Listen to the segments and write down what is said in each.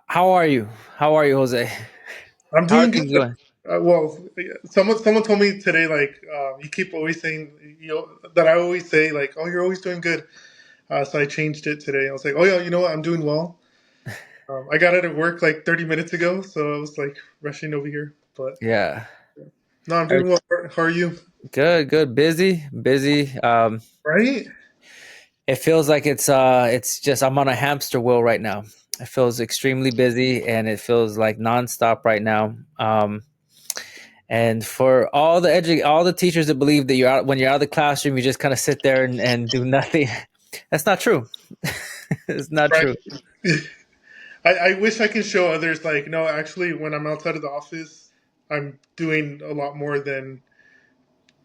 How are you? How are you, Jose? I'm How are doing good. things going? Well, someone told me today, like, you keep always saying, that I always say, like, oh, you're always doing good. So I changed it today. I was like, oh yeah, you know what? I'm doing well. I got out of work like 30 minutes ago, so I was like rushing over here. But Yeah. no, I'm Er, doing well. How are you? Good, good. Busy, busy. Right? It feels like it's just I'm on a hamster wheel right now. It feels extremely busy and it feels like nonstop right now. And for all the teachers that believe that you're out when you're out of the classroom, you just kind of sit there and do nothing. That's not true. It's not Right. true. I wish I could show others, like, no, actually, when I'm outside of the office, I'm doing a lot more than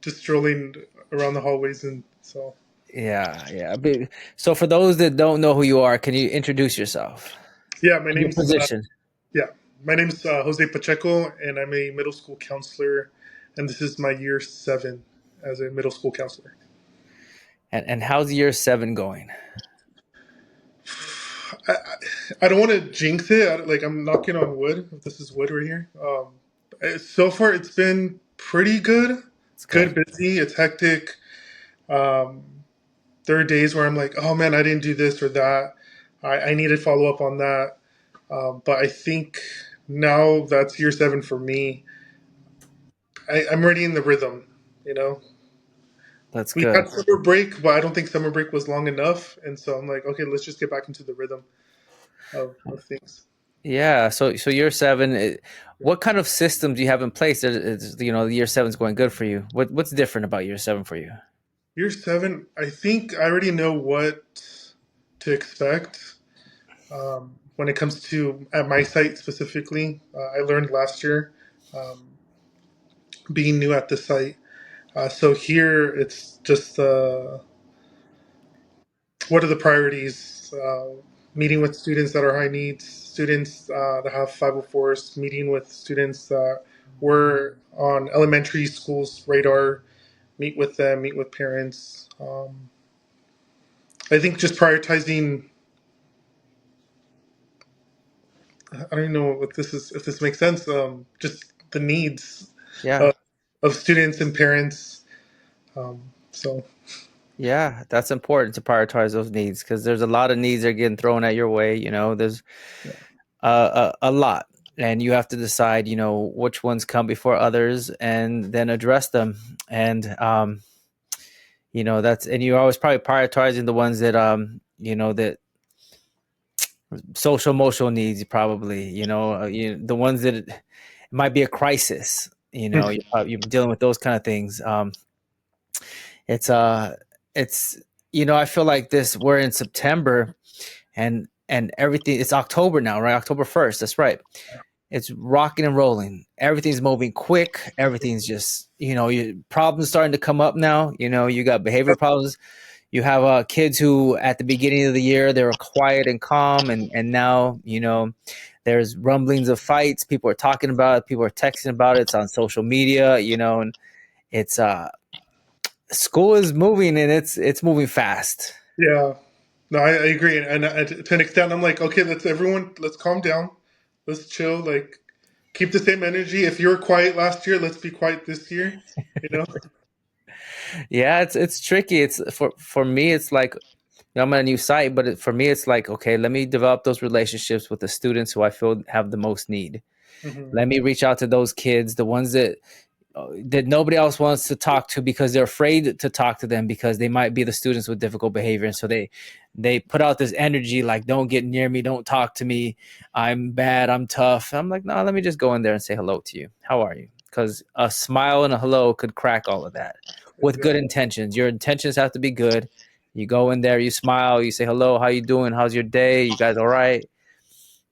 just strolling around the hallways. And so, Yeah, yeah. So for those that don't know who you are, can you introduce yourself yeah, my and your name's position? Yeah, my name's Jose Pacheco, and I'm a middle school counselor, and this is my year 7 as a middle school counselor. And how's year seven going? I don't want to jinx it. Like, I'm knocking on wood. If this is wood right here. So far, it's been pretty good. It's Good, good. busy. It's hectic. Um, there are days where I'm like, oh man, I didn't do this or that. I need to follow up on that. But I think now that's year 7 for me. I'm already in the rhythm. You know, That's we good. had summer break, but I don't think summer break was long enough, and so I'm like, okay, let's just get back into the rhythm of things. Yeah. So year seven. What kind of system do you have in place? Year seven's going good for you. What's different about year seven for you? Year 7, I think I already know what to expect when it comes to at my site specifically. I learned last year, um, being new at the site. So here it's just what are the priorities? Meeting with students that are high needs, students that have 504s, meeting with students that were on elementary schools radar, meet with them, meet with parents. I think just prioritizing. I don't know if this makes sense. Just the needs Yeah. of, of students and parents. So Yeah, that's important to prioritize those needs because there's a lot of needs that are getting thrown at your way. There's a lot, and you have to decide, which ones come before others, and then address them. And and you're always probably prioritizing the ones that that social emotional needs probably the ones that it might be a crisis. You're dealing with those kind of things. It's it's I feel like this we're in September, and everything, it's October now, right? October 1st, that's right. It's rocking and rolling, everything's moving quick, everything's just problems starting to come up now. You got behavior problems. You have kids who at the beginning of the year they were quiet and calm, and now there's rumblings of fights. People are talking about it. People are texting about it. It's on social media. And it's school is moving, and it's moving fast. yeah, no, I agree, and to an extent, I'm like, okay, let's calm down, let's chill, like keep the same energy. If you were quiet last year, let's be quiet this year. You know? Yeah, it's tricky. It's for me. It's like I'm on a new site, but for me, it's like, okay, let me develop those relationships with the students who I feel have the most need. Hmm. Let me reach out to those kids, the ones that nobody else wants to talk to because they're afraid to talk to them because they might be the students with difficult behavior, and so they put out this energy like, don't get near me, don't talk to me, I'm bad, I'm tough. I'm like, no, let me just go in there and say hello to you. How are you? Because a smile and a hello could crack all of that with good Exactly. intentions. Your intentions have to be good. You go in there, you smile, you say hello, how you doing, how's your day, you guys all right,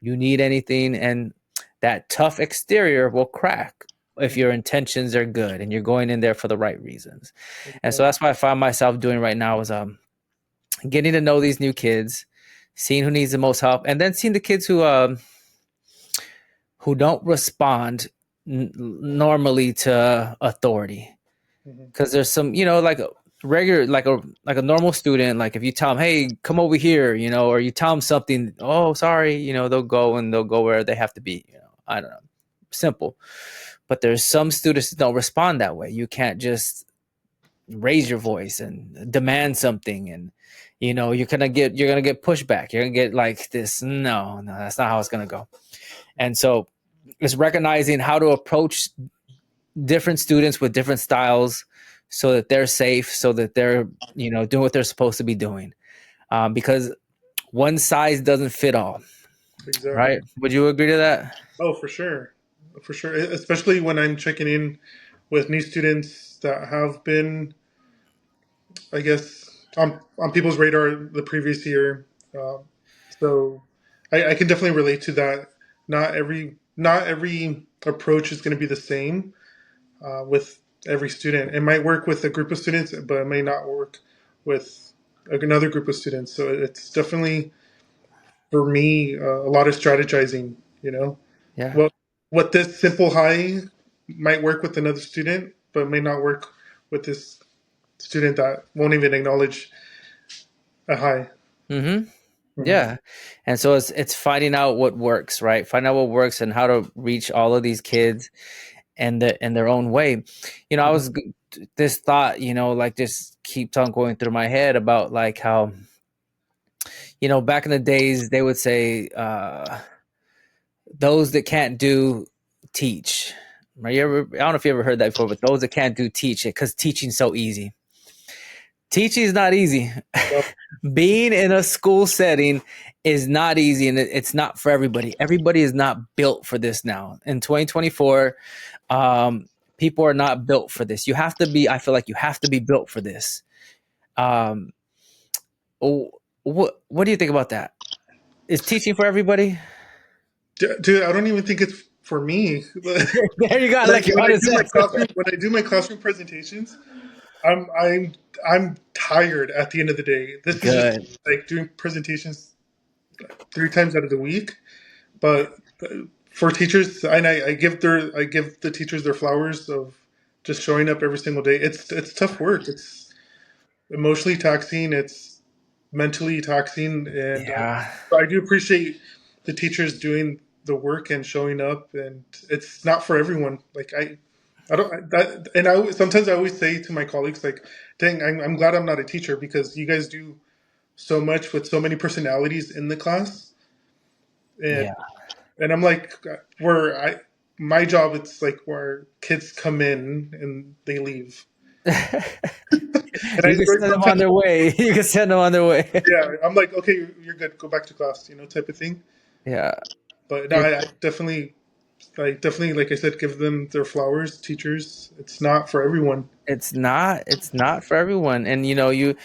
you need anything, and that tough exterior will crack if your intentions are good and you're going in there for the right reasons. And so Exactly. that's what I find myself doing right now is getting to know these new kids, seeing who needs the most help, and then seeing the kids who don't respond normally to authority. Hmm. Because there's some, like regular like a normal student, like if you tell them, hey, come over here, or you tell them something, oh sorry, they'll go where they have to be. I don't know, simple. But there's some students that don't respond that way. You can't just raise your voice and demand something, and you're gonna get pushback. You're gonna get like this. No, no, that's not how it's gonna go. And so it's recognizing how to approach different students with different styles so that they're safe, so that they're doing what they're supposed to be doing, because one size doesn't fit all. Exactly. Right? Would you agree to that? Oh, for sure. For sure. Especially when I'm checking in with new students that have been, I guess, on people's radar the previous year. Um, so I can definitely relate to that. Not every approach is going to be the same with every student. It might work with a group of students, but it may not work with another group of students. So it's definitely for me a lot of strategizing. You know, Yeah. what what this simple hi might work with another student, but may not work with this student that won't even acknowledge a hi. Mm-hmm. Mhm. Yeah. And so it's finding out what works, right? Find out what works and how to reach all of these kids and in their own way. I Mhm. was this thought, like just keeps on going through my head about like how, back in the days they would say, those that can't do teach. Right? I don't know if you ever heard that before, but those that can't do teach it because teaching's so easy. Teaching is not easy. So, Being in a school setting is not easy, and it's not for everybody. Everybody is not built for this now. In 2024, people are not built for this. You have to be. I feel like you have to be built for this. Um, what do you think about that? Is teaching for everybody? dude, I don't even think it's for me. when There you got I like your when I honest do my answer. classroom presentations, I'm tired at the end of the day. This is just Good. like doing presentations 3 times out of the week. But for teachers, and I give the teachers their flowers of just showing up every single day. It's tough work. It's emotionally taxing. It's mentally taxing, and Yeah. I do appreciate the teachers doing the work and showing up. And it's not for everyone. Like I don't that, and sometimes I always say to my colleagues, like, "Dang, I'm glad I'm not a teacher because you guys do so much with so many personalities in the class." Yeah. And I'm like, where I my job, it's like where kids come in and they leave, and You can send them on sometimes, their way. You can send them on their way. yeah, I'm like, okay, you're good, go back to class, type of thing. Yeah. But no, It I definitely, like I said, give them their flowers. Teachers, it's not for everyone. it's not for everyone, and you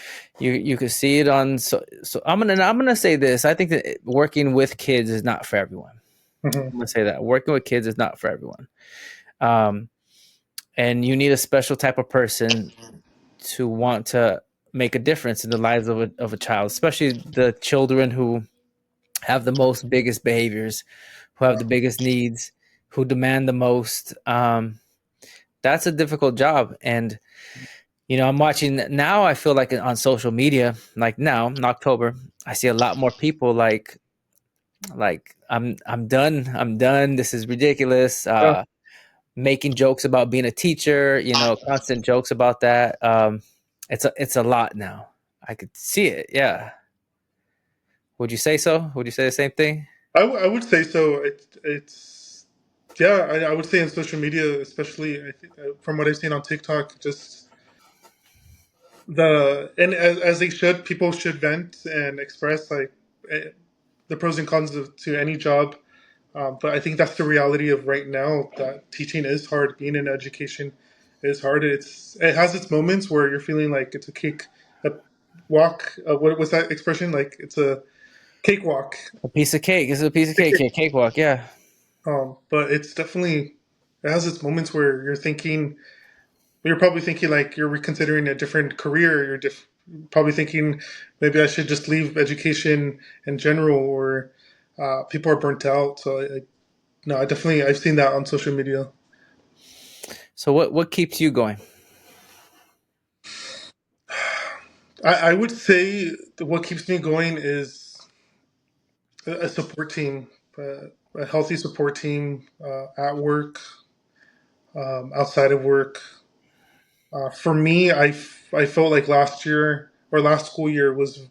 could see it on, so I'm gonna say this. I think that working with kids is not for everyone. Hmm. I'm gonna say that working with kids is not for everyone. um and you need a special type of person to want to make a difference in the lives of a child, especially the children who have the most biggest behaviors, who have Yeah. the biggest needs, who demand the most. That's a difficult job. And I'm watching now. I feel like on social media, like now in October, I see a lot more people like I'm done. I'm done. This is ridiculous. Yeah. Making jokes about being a teacher. Constant jokes about that. It's a lot now. I could see it. Yeah. Would you say so? Would you say the same thing? I would say so. It's yeah. I would say on social media, especially, I think, from what I've seen on TikTok, just and as they should, people should vent and express, like, eh, the pros and cons to any job. But I think that's the reality of right now, that teaching is hard. Being in education is hard. It has its moments where you're feeling like it's a walk. What was that expression? Like it's a cakewalk. A piece of cake. It's a piece of cake. Yeah, cakewalk. Yeah. But it has its moments where you're probably thinking like you're reconsidering a different career. Probably thinking maybe I should just leave education in general, or people are burnt out. So no, I've seen that on social media. So what keeps you going? I would say that what keeps me going is a support team, a healthy support team at work, outside of work. For me, I felt like last year or last school year was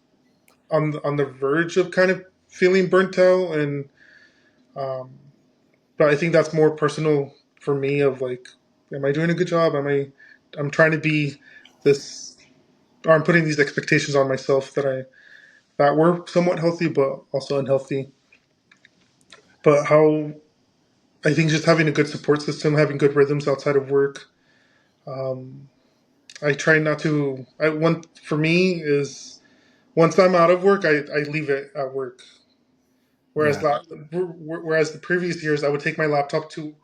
on the verge of kind of feeling burnt out, and um, but I think that's more personal for me. Of like, am I doing a good job? I'm trying to be this, or I'm putting these expectations on myself that were somewhat healthy, but also unhealthy. But how I think just having a good support system, having good rhythms outside of work. Um, I try not to. One for me is once I'm out of work, I leave it at work. Whereas Yeah, whereas the previous years, I would take my laptop to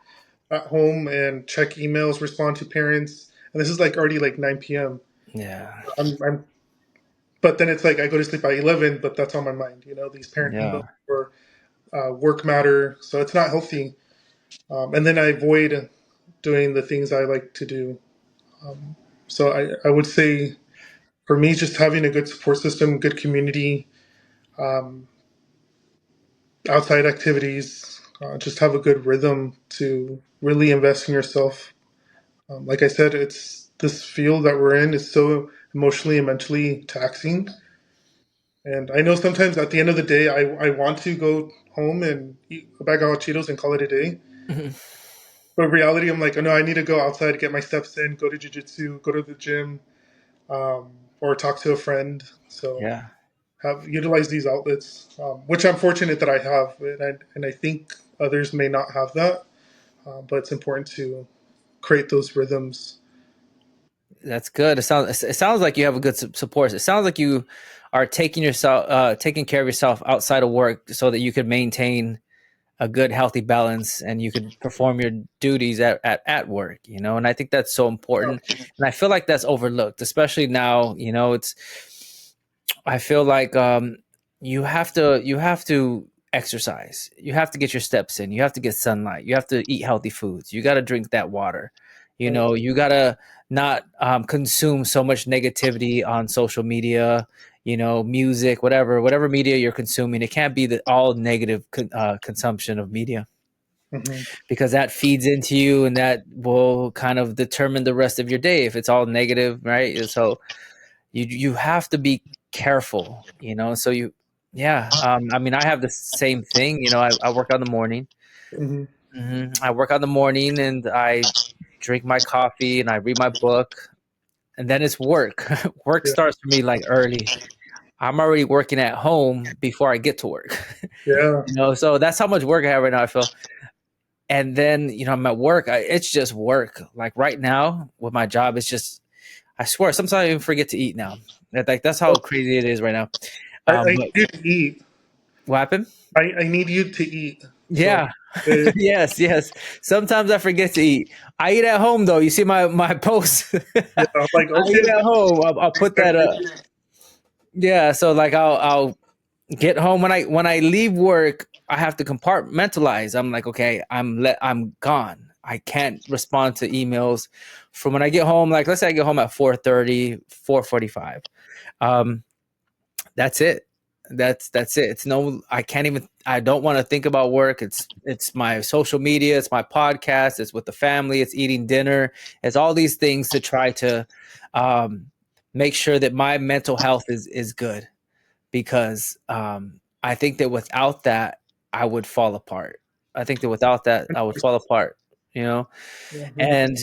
at home and check emails, respond to parents, and this is like already like 9 p.m. yeah, I'm but then it's like I go to sleep by 11, but that's on my mind. These parent emails yeah. or work matter, so it's not healthy. And then I avoid doing the things I like to do. Um, so I would say for me, just having a good support system, good community, um, outside activities, just have a good rhythm to really invest in yourself. Like I said, it's this field that we're in is so emotionally and mentally taxing. And I know sometimes at the end of the day, I want to go home and eat a bag of hot Cheetos and call it a day. Mhm. But in reality, I'm like, oh no, I need to go outside, get my steps in, go to jujitsu, go to the gym, or talk to a friend. So Yeah, have utilize these outlets, which I'm fortunate that I have, and I think others may not have that. But it's important to create those rhythms. that's good. It sounds like you have a good support. It sounds like you are taking care of yourself outside of work so that you could maintain a good healthy balance and you could perform your duties at work, and I think that's so important, and I feel like that's overlooked, especially now. I feel like you have to exercise, you have to get your steps in, you have to get sunlight, you have to eat healthy foods, you got to drink that water, Right. you got to not consume so much negativity on social media, music, whatever media you're consuming. It can't be the all negative consumption of media, Hmm. because that feeds into you and that will kind of determine the rest of your day if it's all negative, right? So you have to be careful, so yeah, I mean, I have the same thing, I work on the morning. Hmm. I work on the morning and I drink my coffee and I read my book, and then it's work. Work Yeah. starts for me like early. I'm already working at home before I get to work. Yeah. So that's how much work I have right now, I feel. And then, I'm at work, it's just work. Like right now with my job, it's just, I swear, sometimes I even forget to eat now. Like that's how crazy it is right now. I But need you to eat. what happened? I need you to eat. So, Yeah. Yes, yes. Sometimes I forget to eat. I eat at home though. You see my post. yeah, I'm like, I okay, eat at home. I'll put that up. Yeah. So like I'll get home when I leave work. I have to compartmentalize. I'm like, okay, I'm gone. I can't respond to emails from when I get home. Like, let's say I get home at 4:30, 4:45. Um, that's it. That's it. It's no, I can't even, I don't want to think about work. It's my social media, it's my podcast, it's with the family, it's eating dinner, it's all these things to try to um make sure that my mental health is good, because I think that without that I would fall apart. I think that without that I would fall apart, you know? yeah, 100%. And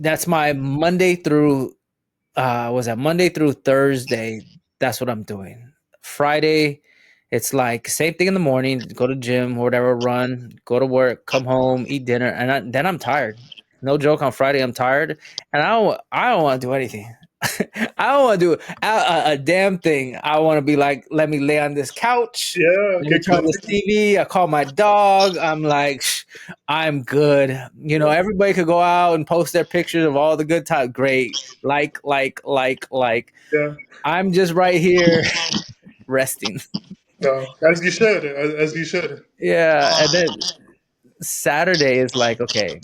that's my Monday through was that Monday through Thursday. That's what I'm doing. Friday, it's like same thing in the morning, go to gym or whatever, run, go to work, come home, eat dinner, and then I'm tired. No joke, on Friday I'm tired, and I don't want to do anything. I don't want to do a damn thing. I want to be like, let me lay on this couch, Yeah, let me get turn this cozy. TV. I call my dog. I'm like, I'm good. Yeah, Everybody could go out and post their pictures of all the good times. Great. Like. yeah. I'm just right here resting. No, as you should, as you should. Yeah. And then Saturday is like, okay,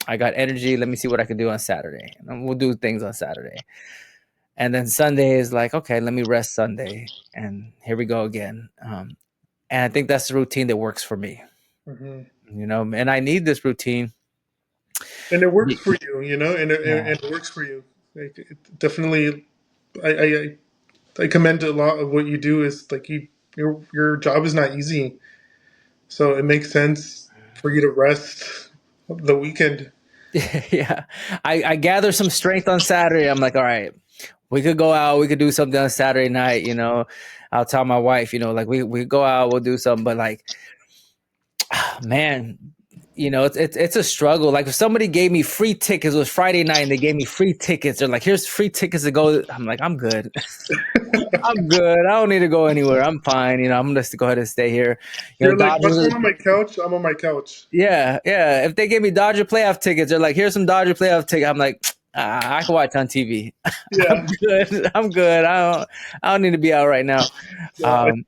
I got energy. Let me see what I can do on Saturday. And we'll do things on Saturday. And then Sunday is like, okay, let me rest Sunday, and here we go again. And I think that's the routine that works for me, Hmm. and I need this routine. And it works for you, and Yeah. it works for you. Like, it definitely, I commend a lot of what you do. Is like your job is not easy, so it makes sense for you to rest the weekend. Yeah. I gather some strength on Saturday. I'm like, all right, we could go out, we could do something on Saturday night. I'll tell my wife, like we go out, we'll do something, but like, man, it's a struggle. Like if somebody gave me free tickets, it was Friday night and they gave me free tickets. They're like, here's free tickets to go. I'm like, I'm good. I'm good. I don't need to go anywhere. I'm fine. I'm just to go ahead and stay here. You're like, once Dodgers. I'm on my couch, I'm on my couch. Yeah, yeah. If they gave me Dodger playoff tickets, they're like, here's some Dodger playoff tickets. I'm like, I can watch on TV. I'm Yeah, good. I'm good. I don't need to be out right now. yeah, Um,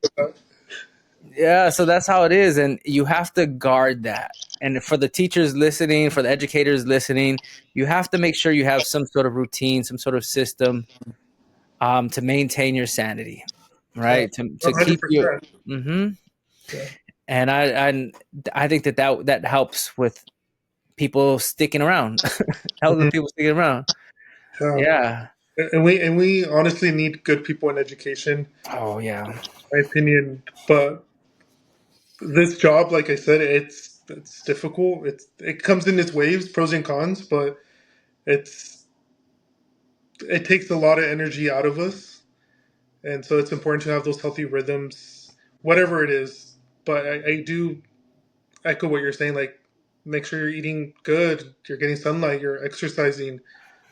yeah, so that's how it is, and you have to guard that. And for the teachers listening, for the educators listening, you have to make sure you have some sort of routine, some sort of system, to maintain your sanity, yeah, right? To keep you. 100%. Hmm. Yeah. And I think that helps with people sticking around. Helps with Mhm. people sticking around. Yeah. Yeah. And we honestly need good people in education, Oh yeah. in my opinion. But this job, like I said, it's difficult. It comes in its waves, pros and cons, but it's it takes a lot of energy out of us, and so it's important to have those healthy rhythms, whatever it is. But I do echo what you're saying. Like, make sure you're eating good, you're getting sunlight, you're exercising,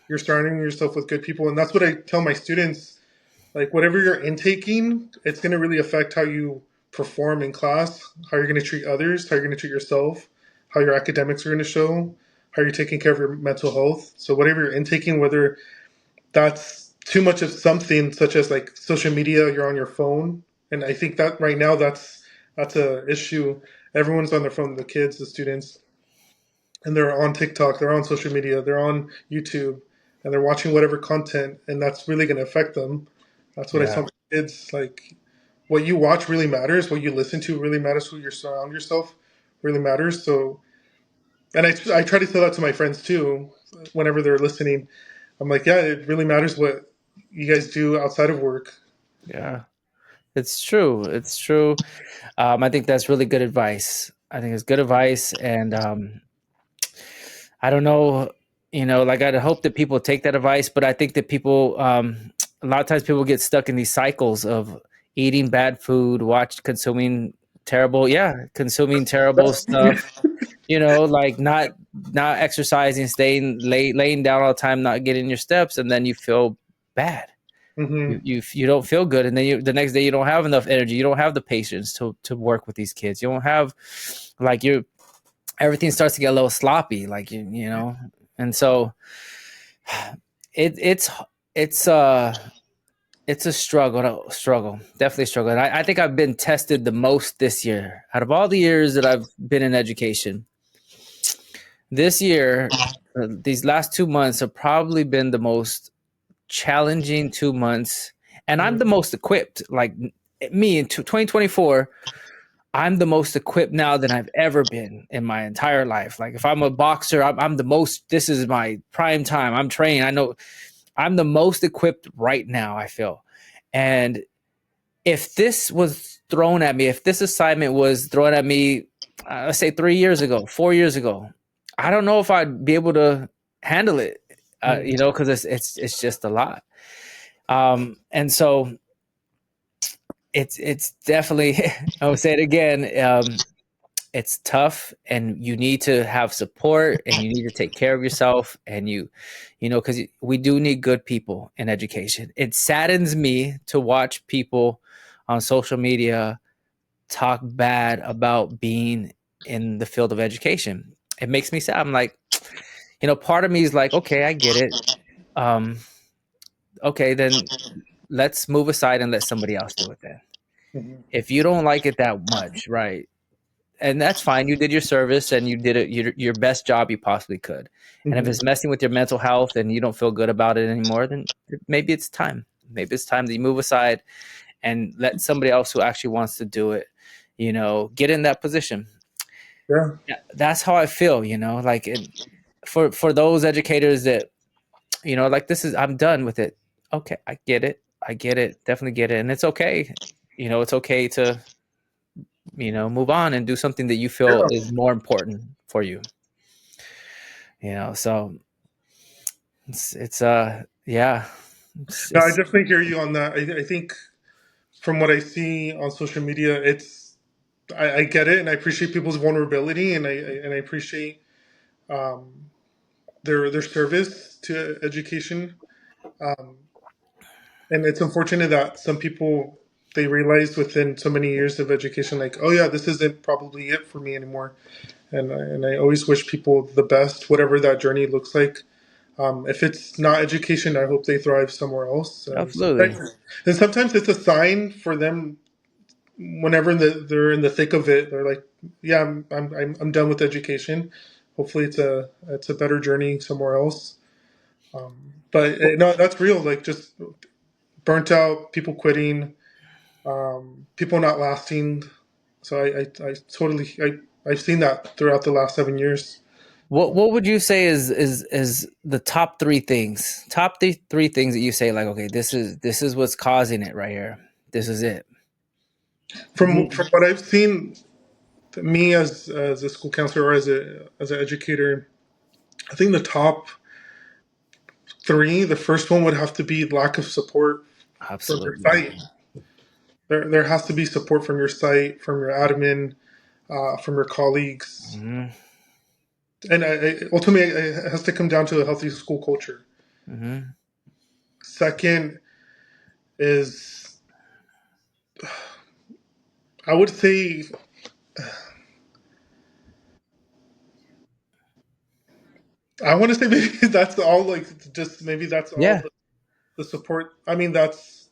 you're surrounding yourself with good people, and that's what I tell my students. Like, whatever you're intaking, it's going to really affect how you perform in class, how you're going to treat others, how you're going to treat yourself, how your academics are going to show, how you're taking care of your mental health. So whatever you're intaking, whether that's too much of something such as like social media, you're on your phone, and I think that right now that's a issue. Everyone's on their phone, the kids, the students, and they're on TikTok, they're on social media, they're on YouTube, and they're watching whatever content, and that's really going to affect them. That's what I Yeah. tell my kids. Like, what you watch really matters. What you listen to really matters. Who you surround yourself really matters. So, and I try to tell that to my friends too. Whenever they're listening, I'm like, yeah, it really matters what you guys do outside of work. Yeah. It's true. It's true. I think that's really good advice. I think it's good advice, and I don't know, like I'd hope that people take that advice, but I think that people, a lot of times people get stuck in these cycles of eating bad food, consuming terrible That's me. stuff. Like not exercising, laying down all the time, not getting your steps, and then you feel bad. You Hmm. you you don't feel good, and then the next day you don't have enough energy. You don't have the patience to work with these kids. You don't have like you everything starts to get a little sloppy, like and so it it's uh it's a struggle, definitely a struggle. And I think I've been tested the most this year out of all the years that I've been in education. This year, these last 2 months have probably been the most challenging 2 months, and I'm the most equipped. Like me in 2024, I'm the most equipped now than I've ever been in my entire life. Like if I'm a boxer, I'm the most. This is my prime time. I'm trained. I know I'm the most equipped right now. I feel, and if this was thrown at me, if this assignment was thrown at me, let's say 3 years ago, 4 years ago, I don't know if I'd be able to handle it. Because it's just a lot. And so it's definitely. I would say it again. It's tough, and you need to have support, and you need to take care of yourself, and because we do need good people in education. It saddens me to watch people on social media talk bad about being in the field of education. It makes me sad. I'm like, part of me is like, okay, I get it. Um, okay, then let's move aside and let somebody else do it then. Hmm. If you don't like it that much, right? and that's fine. You did your service and you did it your best job you possibly could. And if Hmm. it's messing with your mental health and you don't feel good about it anymore, then maybe it's time. Maybe it's time that you move aside and let somebody else who actually wants to do it, get in that position. Yeah. Yeah, that's how I feel. Like for those educators that like this is I'm done with it. Okay, I get it. I get it. Definitely get it, and it's okay. It's okay to move on and do something that you feel Yeah. is more important for you. So it's yeah, No, I it's definitely hear you on that. I think from what I see on social media, I get it, and I appreciate people's vulnerability, and I appreciate um, their service to education. Um, and it's unfortunate that some people they realize within so many years of education, like, oh yeah, this isn't probably it for me anymore. And I always wish people the best, whatever that journey looks like. If it's not education, I hope they thrive somewhere else. absolutely. And sometimes it's a sign for them whenever they're in the thick of it. They're like, yeah, I'm done with education. Hopefully, it's a better journey somewhere else. But no, that's real. Like just burnt out, people quitting, people not lasting. So I totally I've seen that throughout the last 7 years. What would you say is the top three things that you say, like, okay, this is what's causing it right here. This is it. From what I've seen, me as a school counselor or as an educator, I think the top three, the first one would have to be lack of support from your Absolutely. site. There has to be support from your site, from your admin, from your colleagues, Hmm. and ultimately it has to come down to a healthy school culture. Hmm. Second is, I would say, I want to say maybe that's all. Like just maybe that's all Yeah, the support. I mean, that's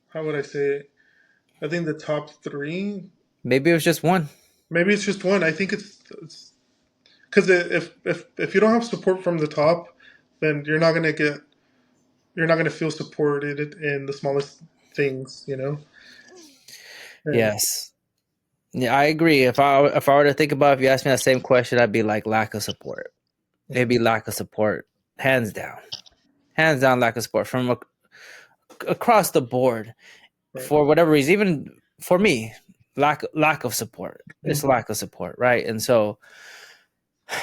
how would I say it? I think the top three. maybe it was just one. Maybe it's just one. I think it's because if you don't have support from the top, then you're not gonna feel supported in the smallest things, you know. And Yes. Yeah, I agree. If I were to think about, if you asked me that same question, I'd be like lack of support. It'd be lack of support, hands down, lack of support from across the board right. for whatever reason. Even for me, lack of support. It's Mhm. lack of support, right? And so,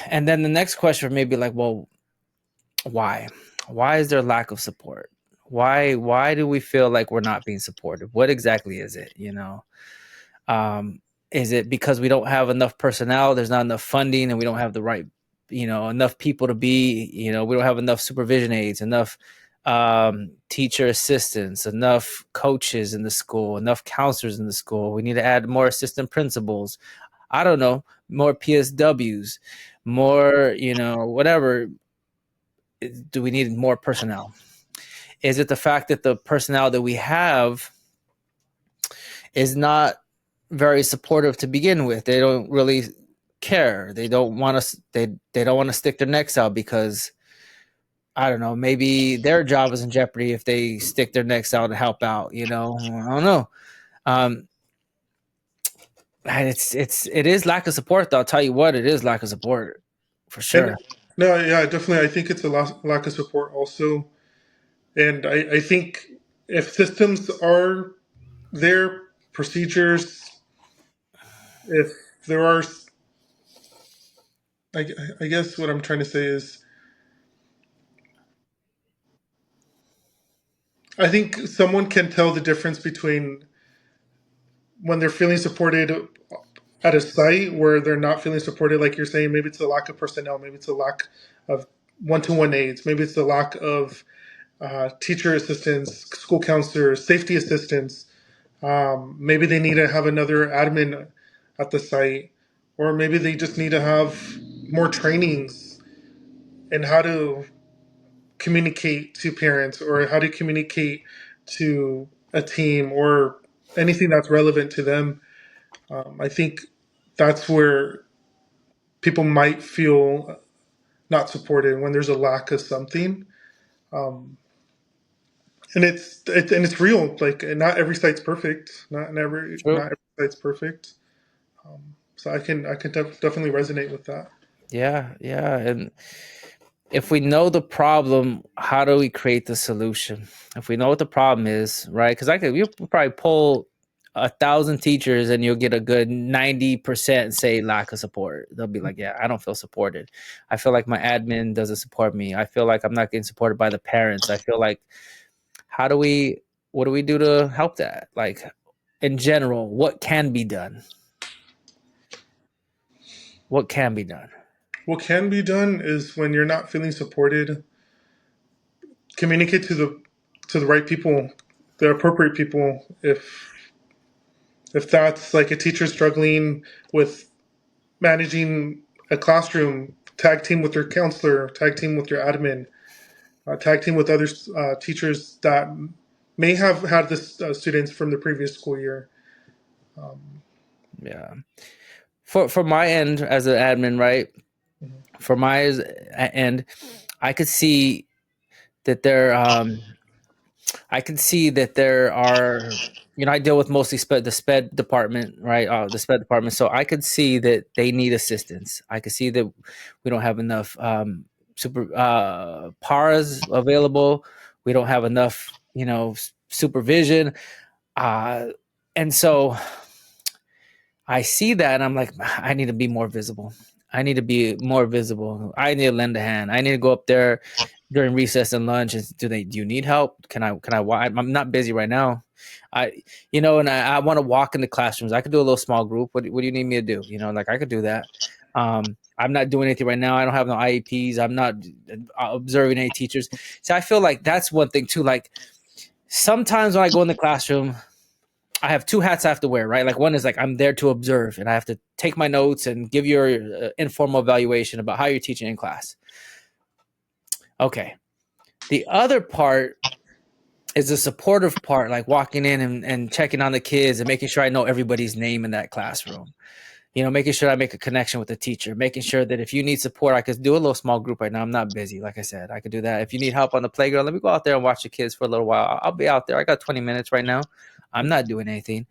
and then the next question may be like, well, why? Why is there lack of support? Why do we feel like we're not being supported? What exactly is it? Um, is it because we don't have enough personnel? There's not enough funding, and we don't have the right, enough people to be. We don't have enough supervision aides, enough teacher assistants, enough coaches in the school, enough counselors in the school. We need to add more assistant principals. I don't know, more PSWs, more, whatever. Do we need more personnel? Is it the fact that the personnel that we have is not very supportive to begin with? They don't really care. They don't want to. They don't want to stick their necks out because I don't know. Maybe their job is in jeopardy if they stick their necks out and help out. I don't know. Um, and it is lack of support. Though I'll tell you what, it is lack of support for And sure. no, yeah, definitely. I think it's a lack of support also, and I think if systems are there, procedures, if there are, I, I guess what I'm trying to say is, I think someone can tell the difference between when they're feeling supported at a site where they're not feeling supported, like you're saying, maybe it's a lack of personnel, maybe it's a lack of one-to-one aides, maybe it's the lack of teacher assistants, school counselors, safety assistants. Maybe they need to have another admin at the site, or maybe they just need to have more trainings in how to communicate to parents or how to communicate to a team or anything that's relevant to them. I think that's where people might feel not supported when there's a lack of something. Um, and it's real. Like not every site's perfect. Not True. every site's perfect. So I can definitely resonate with that. Yeah, yeah. And if we know the problem, how do we create the solution? If we know what the problem is, right? Because you probably pull 1,000 teachers and you'll get a good 90% say lack of support. They'll be like, yeah, I don't feel supported. I feel like my admin doesn't support me. I feel like I'm not getting supported by the parents. I feel like, how do we, what do we do to help that? Like, in general, what can be done? What can be done? What can be done is when you're not feeling supported, communicate to the right people, the appropriate people. If that's like a teacher struggling with managing a classroom, tag team with your counselor, tag team with your admin, tag team with other teachers that may have had the students from the previous school year. Yeah. For my end as an admin, right? Mhm. For my end, I could see that I can see that there are, I deal with mostly the sped department, right? The sped department. So I could see that they need assistance. I could see that we don't have enough super paras available. We don't have enough, supervision. Uh, and so I see that and I'm like, I need to be more visible. I need to be more visible. I need to lend a hand. I need to go up there during recess and lunch and do you need help? I'm not busy right now. And I want to walk into classrooms. I could do a little small group. What do you need me to do? Like I could do that. I'm not doing anything right now. I don't have no IEPs. I'm not observing any teachers. So I feel like that's one thing too. Like sometimes when I go in the classroom, I have two hats I have to wear, right? Like one is like I'm there to observe and I have to take my notes and give your informal evaluation about how you're teaching in class. Okay. The other part is the supportive part, like walking in and checking on the kids and making sure I know everybody's name in that classroom. Making sure I make a connection with the teacher, making sure that if you need support, I could do a little small group right now. I'm not busy. Like I said, I could do that. If you need help on the playground, let me go out there and watch the kids for a little while. I'll be out there. I got 20 minutes right now. I'm not doing anything.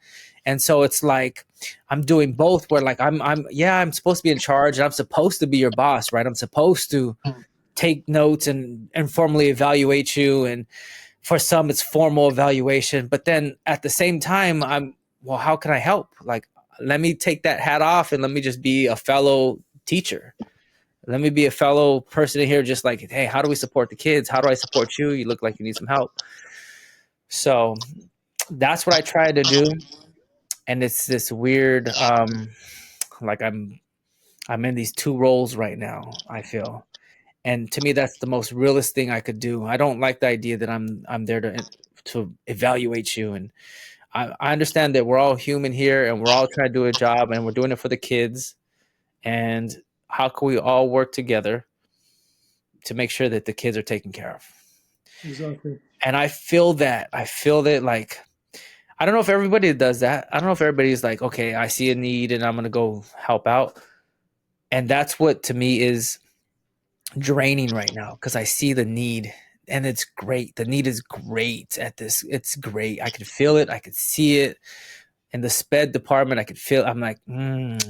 And so it's like I'm doing both where like I'm supposed to be in charge and I'm supposed to be your boss, right? I'm supposed to take notes and informally evaluate you. And for some it's formal evaluation, but then at the same time well, how can I help? Like, let me take that hat off and let me just be a fellow teacher. Let me be a fellow person in here, just like, hey, how do we support the kids? How do I support you? You look like you need some help. So that's what I try to do. And it's this weird, like I'm in these two roles right now, I feel. And to me, that's the most realist thing I could do. I don't like the idea that I'm there to evaluate you. And I understand that we're all human here and we're all trying to do a job and we're doing it for the kids. And how can we all work together to make sure that the kids are taken care of? Exactly. And I feel that. I feel that, like, I don't know if everybody does that. I don't know if everybody's like, okay, I see a need and I'm going to go help out. And that's what to me is draining right now because I see the need and it's great. The need is great at this. It's great. I could feel it. I could see it in the sped department. I could feel. I'm like, and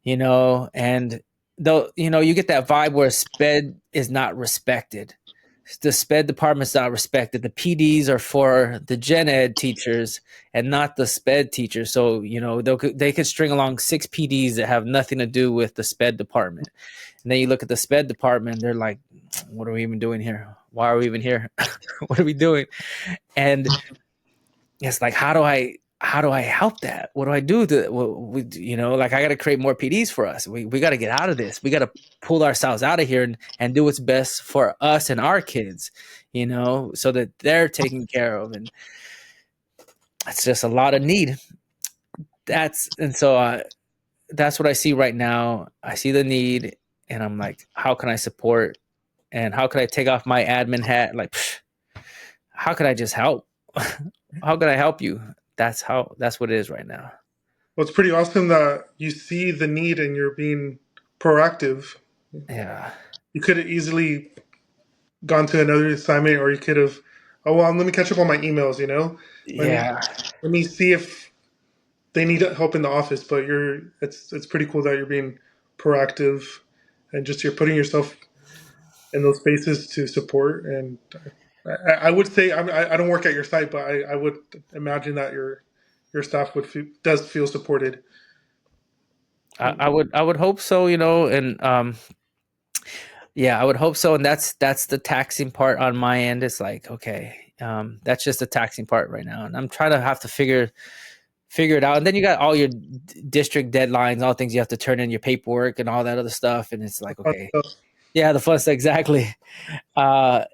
though you get that vibe where sped is not respected. The sped department's not respected. The PDs are for the gen ed teachers and not the sped teachers. So they could string along 6 PDs that have nothing to do with the sped department. And then you look at the sped department, they're like, what are we even doing here? Why are we even here? What are we doing? And it's like, how do I help that? What do I do to, like I got to create more PDs for us. We got to get out of this. We got to pull ourselves out of here and do what's best for us and our kids, so that they're taken care of. And it's just a lot of need. That's what I see right now. I see the need and I'm like, how can I support and how could I take off my admin hat? Like, how could I just help? How could I help you? that's what it is right now. Well, it's pretty awesome that you see the need and you're being proactive. Yeah. You could have easily gone to another assignment, or you could have, oh well, let me catch up on my emails. Let me Yeah. let me see if they need help in the office. But it's pretty cool that you're being proactive and just you're putting yourself in those spaces to support. And I would say I don't work at your site, but I would imagine that your staff does feel supported. I would hope so, and yeah, I would hope so, and that's the taxing part on my end. It's like, okay, that's just the taxing part right now, and I'm trying to have to figure it out. And then you got all your district deadlines, all things you have to turn in, your paperwork and all that other stuff, and it's like, okay, yeah, the fun stuff, exactly. Uh,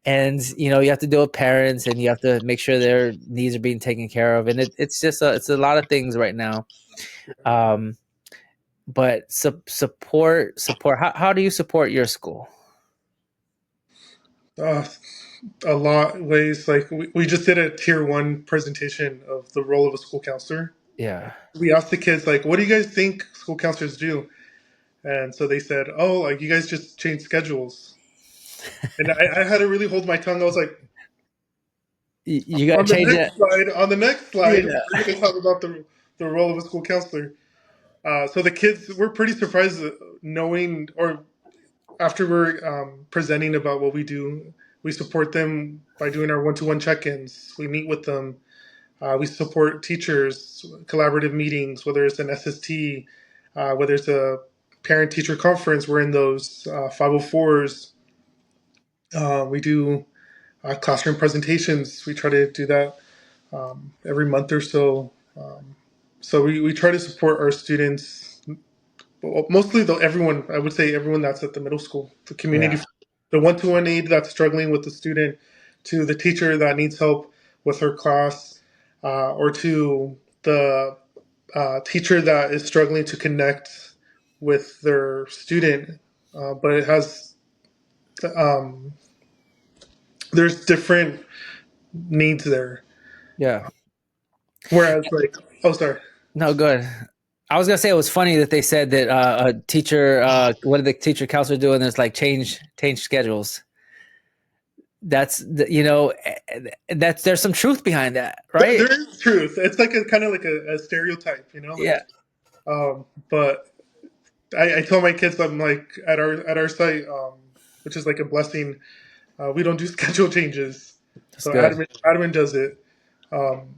and you have to deal with parents, and you have to make sure their needs are being taken care of, and it's just it's a lot of things right now. Um, but support. How do you support your school? Uh, a lot of ways. Like we just did a tier one presentation of the role of a school counselor. Yeah. We asked the kids like, "What do you guys think school counselors do?" And so they said, "Oh, like you guys just change schedules." And I had to really hold my tongue. I was like, You got to change it. on the next slide, Yeah. we're going to talk about the role of a school counselor. So the kids were pretty surprised knowing, or after we're presenting about what we do, we support them by doing our one-to-one check-ins. We meet with them. We support teachers, collaborative meetings, whether it's an SST, whether it's a parent-teacher conference. We're in those 504s. We do classroom presentations. We try to do that every month or so. So we try to support our students. Well, mostly though, everyone, I would say everyone that's at the middle school, the community, Yeah. the one-to-one aide that's struggling with the student, to the teacher that needs help with her class, or to the teacher that is struggling to connect with their student, but it has um, there's different needs there. Yeah. Whereas, like, oh, sorry, No, good. I was gonna say it was funny that they said that a teacher, what did the teacher counselor do? And there's like change schedules. That's there's some truth behind that, right? there is truth. It's like a kind of like a stereotype, Yeah, like, but I tell my kids I'm like at our site, which is like a blessing. We don't do schedule changes, that's so good. Admin does it. Um,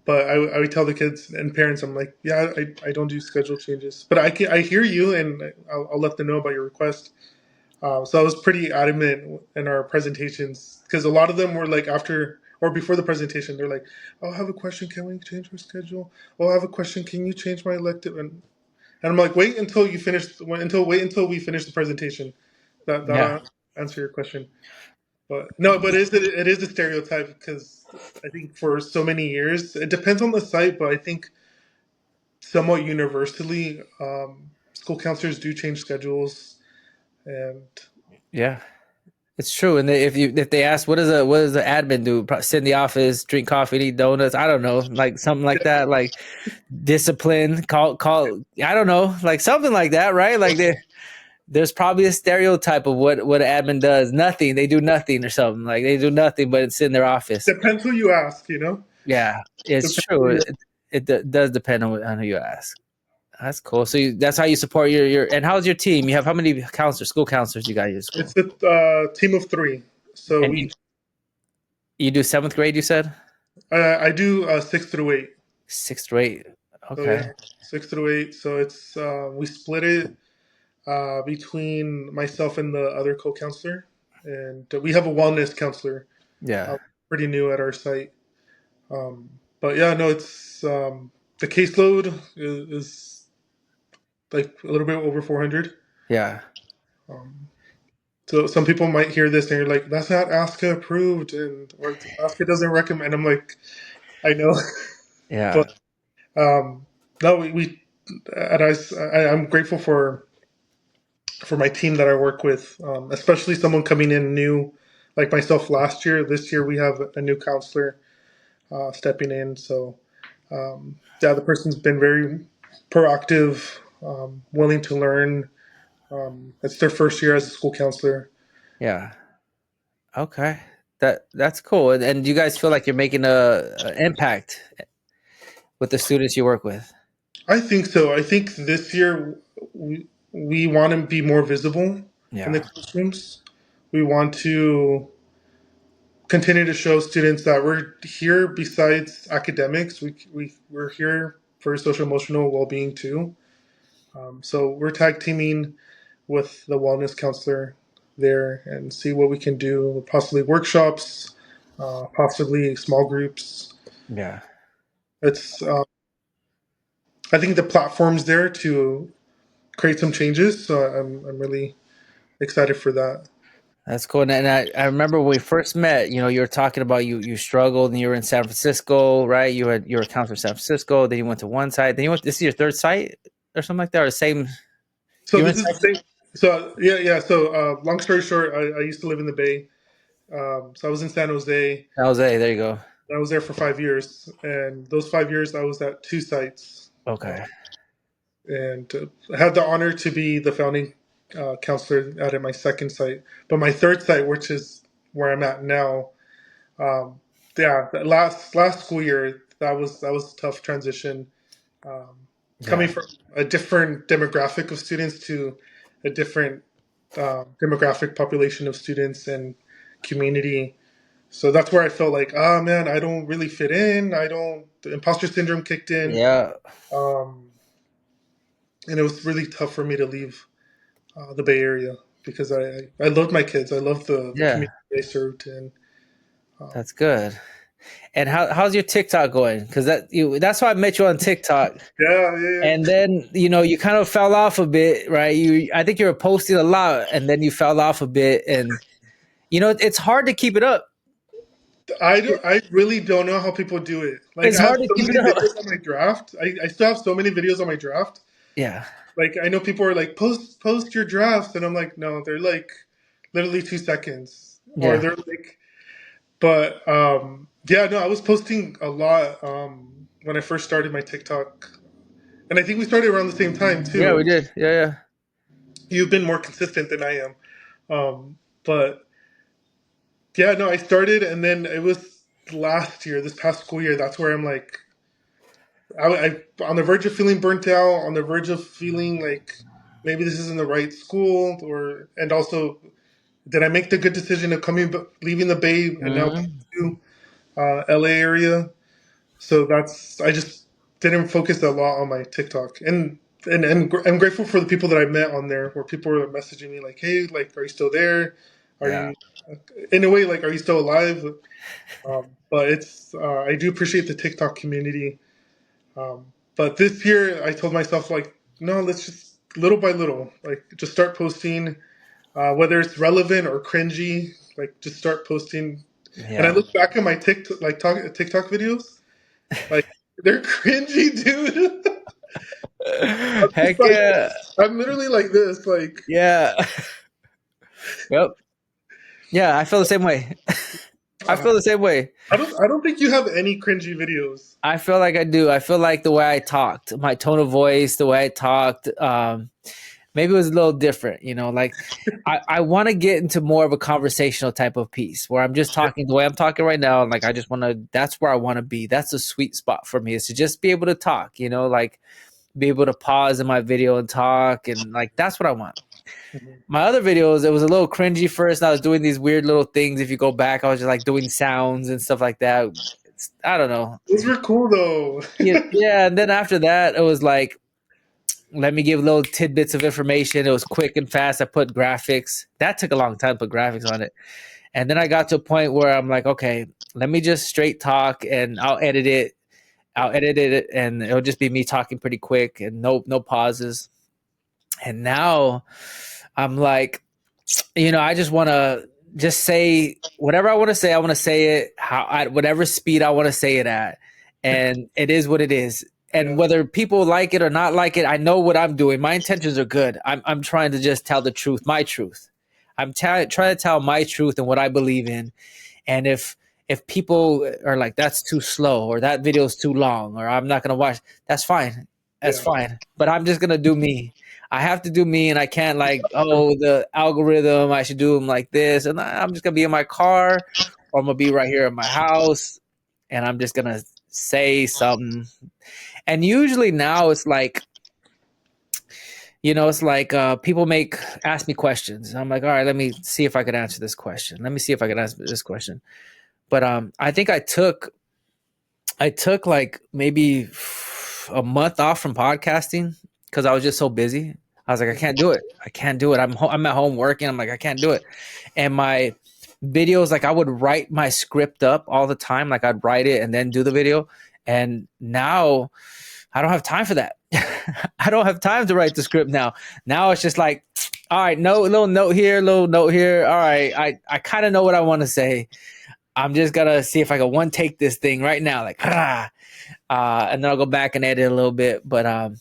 but I would tell the kids and parents, I'm like, yeah, I don't do schedule changes, but I hear you, and I'll let them know about your request. So I was pretty adamant in our presentations because a lot of them were like after or before the presentation, they're like, "Oh, I have a question. Can we change our schedule? Oh, I have a question. Can you change my elective?" And I'm like, "Wait until you finish. Wait until we finish the presentation. Yeah, That'll answer your question." But no, but it is a stereotype because I think for so many years it depends on the site, but I think somewhat universally, school counselors do change schedules, and yeah, it's true. And if they ask what does the admin do? Sit in the office, drink coffee, and eat donuts. I don't know, like something like that, like discipline. Call. I don't know, like something like that, right? Like there's probably a stereotype of what an admin does. Nothing. They do nothing or something. Like they do nothing, but it's in their office. depends who you ask. Yeah, it's Depends who true. you It does depend on who you ask. That's cool. So that's how you support your. And how's your team? You have how many counselors, school counselors you got at your It's school? a team of three. So And you do seventh grade, you said? I do six through eight. Sixth grade. So Okay. yeah, six through eight. So it's we split it between myself and the other co-counselor, and we have a wellness counselor, Yeah. pretty new at our site. But yeah, no, it's the caseload is like a little bit over 400. Yeah. Um, so some people might hear this and you're like, "That's not ASCA approved," and or ASCA doesn't recommend. I'm like, I know, Yeah. but no, we and I'm grateful for my team that I work with, especially someone coming in new, like myself last year. This year we have a new counselor stepping in, so Yeah, the person's been very proactive, willing to learn. It's their first year as a school counselor. Yeah. Okay. That's cool. And do you guys feel like you're making a impact with the students you work with? I think so. I think this year we want to be more visible in the Yeah. classrooms. We want to continue to show students that we're here besides academics. We're here for social emotional well being too. So we're tag teaming with the wellness counselor there and see what we can do, possibly workshops, possibly small groups. Yeah. It's I think the platform's there to create some changes. So I'm really excited for that. That's cool. And I remember when we first met, you were talking about you struggled and you were in San Francisco, right? You were a counselor in San Francisco, then you went to one site, then you went this is your third site or something like that, or the same So you were in this is the San thing. So yeah. So long story short, I used to live in the Bay. So I was in San Jose. Jose, there you go. I was there for 5 years, and those 5 years I was at two sites, Okay. and I had the honor to be the founding counselor at my second site. But my third site, which is where I'm at now, um, yeah, the last school year that was a tough transition. Um, Coming Yeah. from a different demographic of students to a different demographic population of students and community. So that's where I felt like, ah, man, I don't really fit in. I don't. The imposter syndrome kicked in, Yeah. um, and it was really tough for me to leave the Bay Area because I loved my kids. I loved the Yeah. community they served, and um, That's good. And how's your TikTok going? Because that's why I met you on TikTok. yeah, yeah, And then you kind of fell off a bit, right? I think you were posting a lot, and then you fell off a bit, and it's hard to keep it up. yeah. I really don't know how people do it. Like It's I have hard to so keep it many up. videos on my draft. I still have so many videos on my draft. Yeah, Like I know people are like post your drafts, and I'm like, no, they're like literally 2 seconds, or yeah, they're like. But yeah, no, I was posting a lot when I first started my TikTok, and I think we started around the same time yeah. We too. did. Yeah, yeah, You've been more consistent than I am, but yeah, no, I started, and then it was last year, this past school year. That's where I'm like, on the verge of feeling burnt out, on the verge of feeling like maybe this isn't the right school, or and also did I make the good decision of leaving the Bay and now coming hmm to LA area? So that's I just didn't focus a lot on my TikTok, and I'm grateful for the people that I met on there, where people were messaging me like, "Hey, like, are you still there? Are yeah, you, in a way, like, are you still alive?" But it's I do appreciate the TikTok community. But this year, I told myself like, no, let's just little by little, like, just start posting, whether it's relevant or cringy, like, just start posting. And I yeah. look back at my TikTok videos, like they're cringy, dude. I'm just Heck like yeah, this. I'm literally like this. Like yeah. Yep. Yeah, I feel the same way. I uh, feel the same way. I don't think you have any cringy videos. I feel like I do. I feel like the way I talked, my tone of voice, the way I talked, maybe it was a little different. Like I want to get into more of a conversational type of piece where I'm just talking the way I'm talking right now. And like, I just want to, that's where I want to be. That's a sweet spot for me, is to just be able to talk, like be able to pause in my video and talk. And like, that's what I want. Mhm. My other videos, it was a little cringy first. And I was doing these weird little things. If you go back, I was just like doing sounds and stuff like that. I don't know. Those were cool though. Yeah, yeah. And then after that, it was like, let me give little tidbits of information. It was quick and fast. I put graphics. That took a long time to put graphics on it. And then I got to a point where I'm like, okay, let me just straight talk and I'll edit it. I'll edit it and it'll just be me talking pretty quick and no pauses. And now I'm like, I just want to just say whatever I want to say. I want to say it at whatever speed I want to say it at, and it is what it is. And Yeah. whether people like it or not like it, I know what I'm doing. My intentions are good. I'm trying to just tell the truth, my truth. I'm trying to tell my truth and what I believe in. And if if people are like, that's too slow, or that video is too long, or I'm not gonna watch, that's fine. That's Yeah. fine. But I'm just gonna do me. I have to do me, and I can't like, oh, the algorithm, I should do them like this, and I'm just gonna be in my car, or I'm gonna be right here at my house, and I'm just gonna say something. And usually now it's like, it's like people ask me questions. I'm like, all right, let me see if I could answer this question. Let me see if I could answer this question. But I think I took like maybe a month off from podcasting because I was just so busy. I was like, I can't do it. I can't do it. I'm at home working. I'm like, I can't do it. And my videos, like I would write my script up all the time. Like I'd write it and then do the video. And now I don't have time for that. I don't have time to write the script now. Now it's just like, all right, no, little note here, little note here. All right, I kind of know what I want to say. I'm just gonna see if I can one take this thing right now, like, and then I'll go back and edit a little bit. But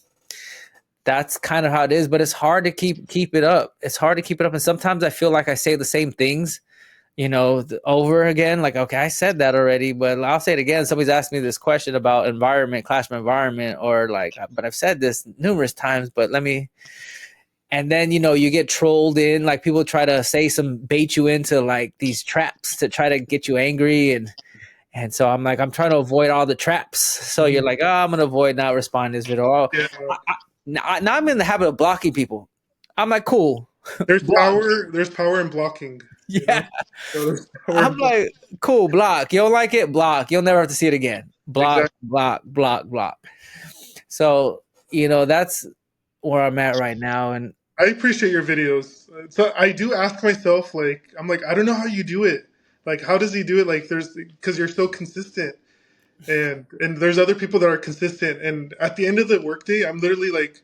that's kind of how it is. But it's hard to keep it up. It's hard to keep it up, and sometimes I feel like I say the same things, over again. Like, okay, I said that already, but I'll say it again. Somebody's asked me this question about environment, classroom environment, or like, but I've said this numerous times. But let me. And then you get trolled in, like people try to say bait you into like these traps to try to get you angry, and so I'm like, I'm trying to avoid all the traps. So you're Mhm. like, oh, I'm gonna avoid not responding to this video. Oh, Yeah. now I'm in the habit of blocking people. I'm like, cool, There's block. power. There's power in blocking. You Yeah, know. So there's power I'm in blocking. like, cool, block. You don't like it, block. You'll never have to see it again. Block, Exactly. block, block, block. So that's where I'm at right now, and I appreciate your videos. So I do ask myself, like, I'm like, I don't know how you do it. Like, how does he do it? Like, there's because you're so consistent, and there's other people that are consistent. And at the end of the workday, I'm literally like,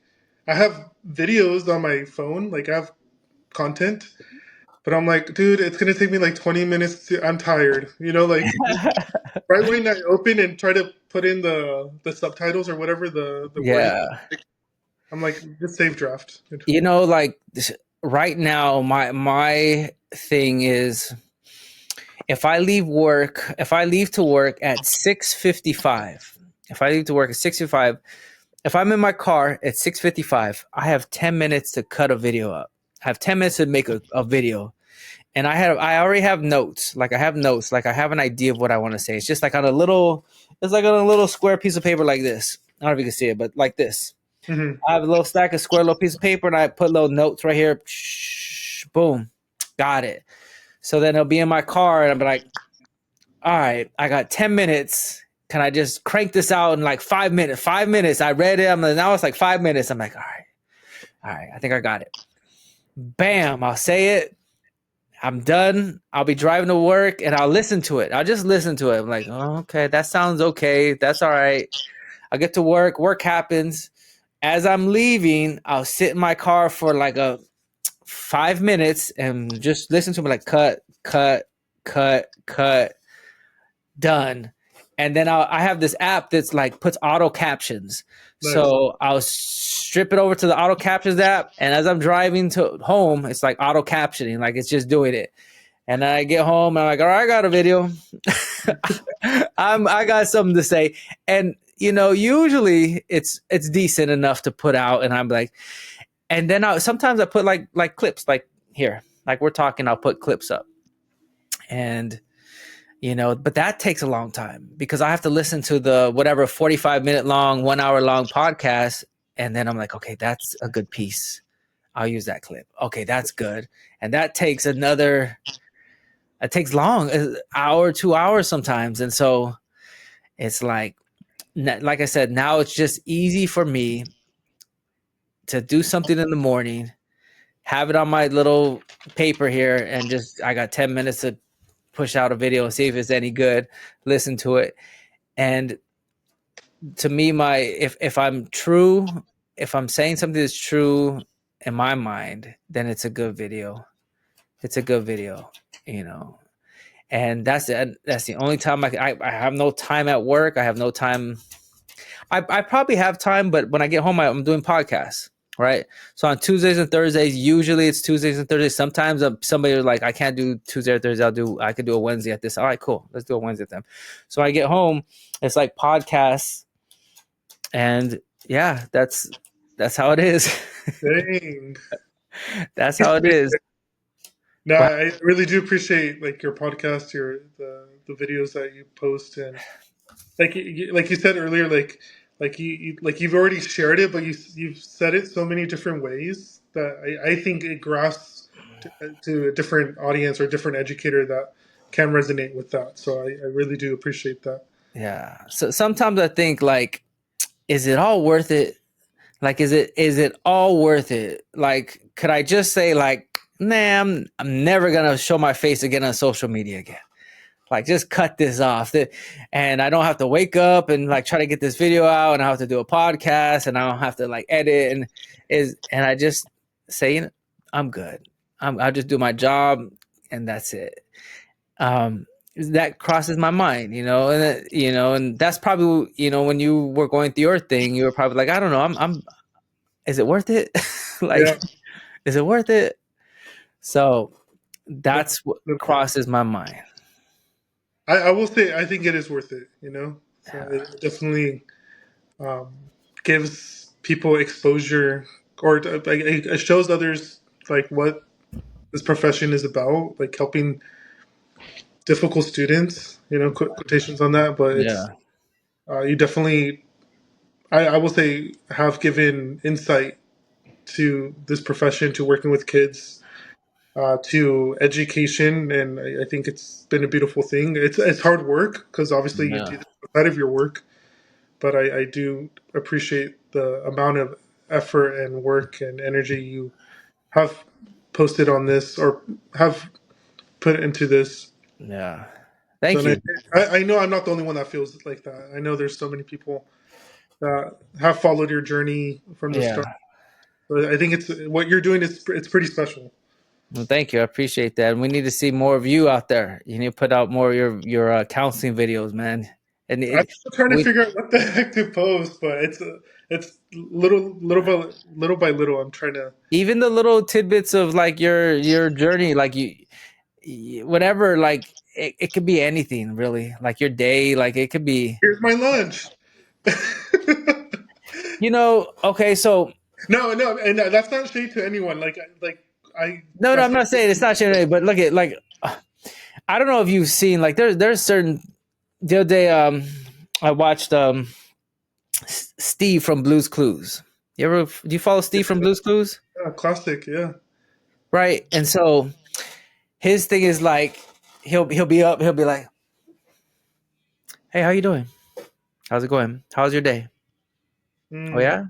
I have videos on my phone, like I have content, but I'm like, dude, it's gonna take me like 20 minutes. I'm tired. Like right when I open and try to put in the subtitles or whatever the wording, yeah. I'm like, just save draft. Like right now, my thing is, if I leave to work at 6:55, if I leave to work at 6:55, if I'm in my car at 6:55, I have 10 minutes to cut a video up. I have 10 minutes to make a video. And I already have notes. Like I have notes. Like I have an idea of what I want to say. It's just like it's like on a little square piece of paper like this. I don't know if you can see it, but like this. Hmm. I have a little stack of square little piece of paper, and I put little notes right here. Shh, boom, got it. So then it'll be in my car, and I'm like, all right, I got 10 minutes. Can I just crank this out in like 5 minutes? 5 minutes. I read it. Now it's like 5 minutes. I'm like, all right, I think I got it. Bam, I'll say it. I'm done. I'll be driving to work, and I'll listen to it. I'll just listen to it. I'm like, oh, okay, that sounds okay. That's all right. I get to work. Work happens. As I'm leaving, I'll sit in my car for like a 5 minutes and just listen to me, like cut, cut, cut, cut, done. And then I have this app that's like puts auto captions. Nice. So I'll strip it over to the auto captions app, and as I'm driving to home, it's like auto captioning, like it's just doing it. And then I get home, and I'm like, all right, I got a video. I got something to say, and usually it's decent enough to put out, and I'm like, and then sometimes I put like clips, like here, like we're talking, I'll put clips up, and but that takes a long time because I have to listen to the whatever 45-minute long, 1 hour long podcast, and then I'm like, okay, that's a good piece. I'll use that clip. Okay, that's good, and that takes another. It takes long, an hour, 2 hours sometimes, and so it's like I said, now it's just easy for me to do something in the morning, have it on my little paper here, and just I got 10 minutes to push out a video and see if it's any good, listen to it. And to me, if I'm true, if I'm saying something that's true in my mind, then it's a good video. It's a good video, you know. And that's the only time I have no time at work. I have no time. I probably have time, but when I get home, I'm doing podcasts. right? So on Tuesdays and Thursdays, usually it's Tuesdays and Thursdays. Sometimes somebody was like, I can't do Tuesday or Thursday. I could do a Wednesday at this. All right, cool. Let's do a Wednesday at them. So I get home, it's like podcasts, and yeah, that's how it is. Dang. That's how it is. No, But I really do appreciate like your podcast, the videos that you post, and like you said earlier, like you've already shared it, but you've said it so many different ways that I think it grasps to a different audience or a different educator that can resonate with that. So I really do appreciate that. yeah, so sometimes I think like, is it all worth it? Like, is it all worth it? Like, could I just say like, nah, I'm never gonna show my face again on social media again. Like, just cut this off. And I don't have to wake up and like try to get this video out, and I have to do a podcast, and I don't have to like edit, and I just say, I'm good. I just do my job, and that's it. That crosses my mind, and that's probably, when you were going through your thing, you were probably like, I don't know, is it worth it? Yeah, Like, is it worth it? So no, that's what no problem. crosses my mind. I will say I think it is worth it. So Yeah. it definitely um, gives people exposure, or like it shows others like what this profession is about, like helping difficult students. Quotations on that, but it's Yeah. you definitely, I will say, have given insight to this profession, to working with kids, to education, and I think it's been a beautiful thing. It's hard work because obviously you do Yeah. this outside of your work, but I do appreciate the amount of effort and work and energy you have posted on this or have put into this. Yeah. So, Thank and you. I know I'm not the only one that feels like that. I know there's so many people that have followed your journey from the start. Yeah. But I think it's what you're doing is it's pretty special. Well, thank you. I appreciate that. And we need to see more of you out there. You need to put out more of your counseling videos, man. And I'm still trying to we figure out what the heck to post, but it's little by little. I'm trying to. even the little tidbits of like your journey, like whatever, like it could be anything really. Like your day, like it could be, Here's my lunch. okay, so No, no, and that's not shade to anyone. I no, that's I'm not. not saying it's not sharing, but look at like I don't know if you've seen like there's certain the other day I watched Steve from Blue's Clues. Do you follow Steve from Blue's Clues? Yeah, classic. Yeah. Right. And so his thing is like he'll be up, he'll be like, "Hey, how you doing? How's it going? How's your day? Oh Mm. yeah?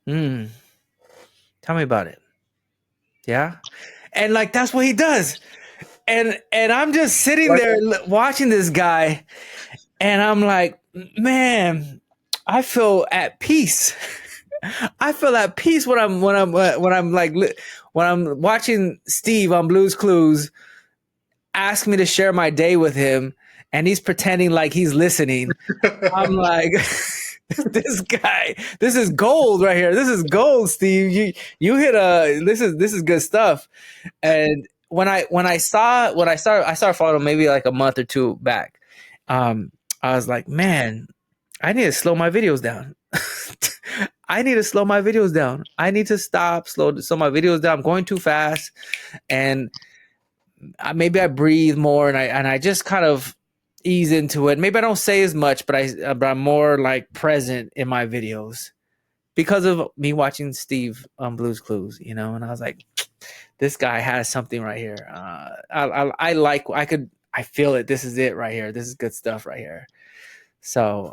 Hmm. Tell me about it. Yeah?" And like that's what he does. And I'm just sitting Like, there watching this guy, and I'm like, "Man, I feel at peace." I feel at peace when I'm watching Steve on Blue's Clues ask me to share my day with him, and he's pretending like he's listening. I'm like, this is gold right here. This is gold, Steve. You hit this is good stuff. And I started following him maybe like a month or two back. I was like, man, I need to slow my videos down. I need to slow my videos down. I need to slow my videos down. I'm going too fast, and maybe I breathe more, and I just kind of ease into it. Maybe I don't say as much, but I'm more like present in my videos because of me watching Steve on Blue's Clues, And I was like, this guy has something right here. I feel it. This is it right here. This is good stuff right here. So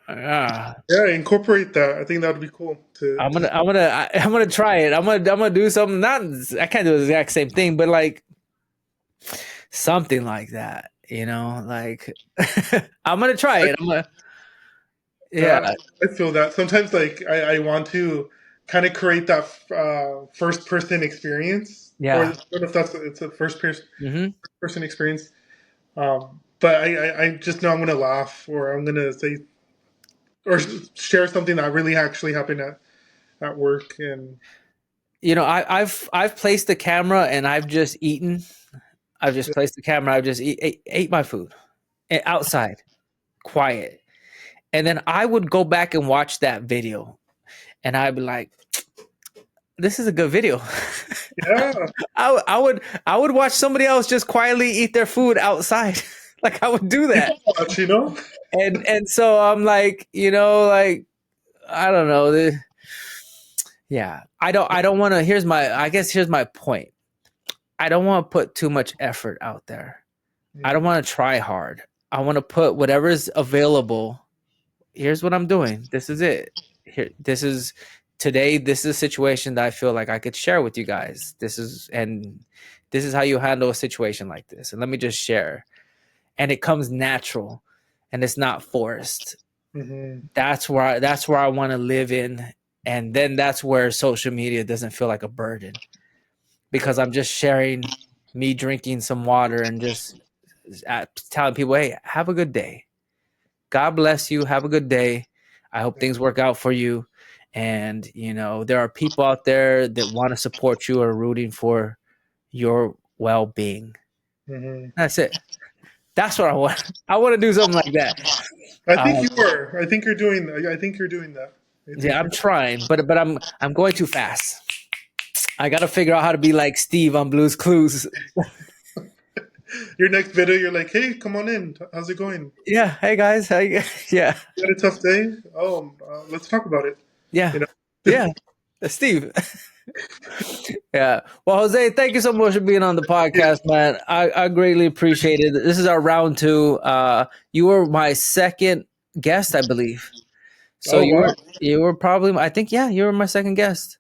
uh, yeah, incorporate that. I think that would be cool I'm gonna try it. I'm gonna do something. Not I can't do the exact same thing, but like something like that. Like I'm gonna try I, it. Yeah, no, I feel that sometimes. Like I want to kind of create that first person experience, or I yeah. don't know if it's a Hmm. person experience. But I just know I'm gonna laugh, or I'm gonna say or share something that really actually happened at work, and I've placed the camera and I've just eaten. I've just yeah, placed the camera. I've just ate my food outside, quiet, and then I would go back and watch that video, and I'd be like, "This is a good video." yeah, I would watch somebody else just quietly eat their food outside. Like I would do that. people watch, you know. And so I'm like, like I don't know. Yeah. I don't want to here's my point. I don't want to put too much effort out there. I don't Mm, want to try hard. I want to put whatever's available. Here's what I'm doing. This is it. Here this is today this is a situation that I feel like I could share with you guys. This is how you handle a situation like this. And let me just share. And it comes natural and it's not forced. mhm, That's where I want to live in, and then that's where social media doesn't feel like a burden because yeah, I'm just sharing me drinking some water and just telling people, "Hey, have a good day. God bless you. Have a good day. I hope things work out for you." And there are people out there that want to support you or rooting for your well-being. mhm. That's it. That's what I want. I want to do something like that. I think Um, you are. I think you're doing. I think you're doing that. I yeah, think I'm you're. trying, but I'm going too fast. I got to figure out how to be like Steve on Blue's Clues. Your next video, you're like, "Hey, come on in. How's it going? Yeah, hey guys, how you? Yeah, You had a tough day. Oh, let's talk about it." yeah, You know. yeah. Steve. Yeah. Well, Jose, thank you so much for being on the Yeah. podcast, man. I greatly appreciate it. This is our round two. You were my second guest, I believe. So Oh you wow. were you were probably I think yeah, you were my second guest.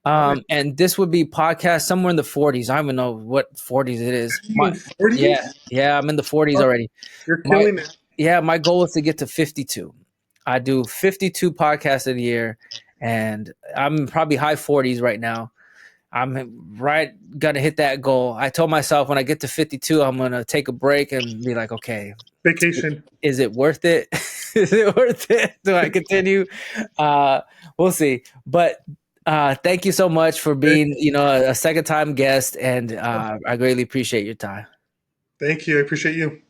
Nice. And this would be podcast somewhere in the 40s. I don't even know what 40s it is. Dang, 40s? Yeah, I'm in the 40s already. You're My killing it. Yeah, my goal is to get to 52. I do 52 podcasts a year, and I'm probably high 40s right now. I'm right gonna hit that goal. I told myself when I get to 52, I'm gonna take a break and be like, okay, Vacation. is it worth it? Is it worth it? Do I continue? Uh, we'll see. But thank you so much for being, a second time guest, and I greatly appreciate your time. Thank you. I appreciate you.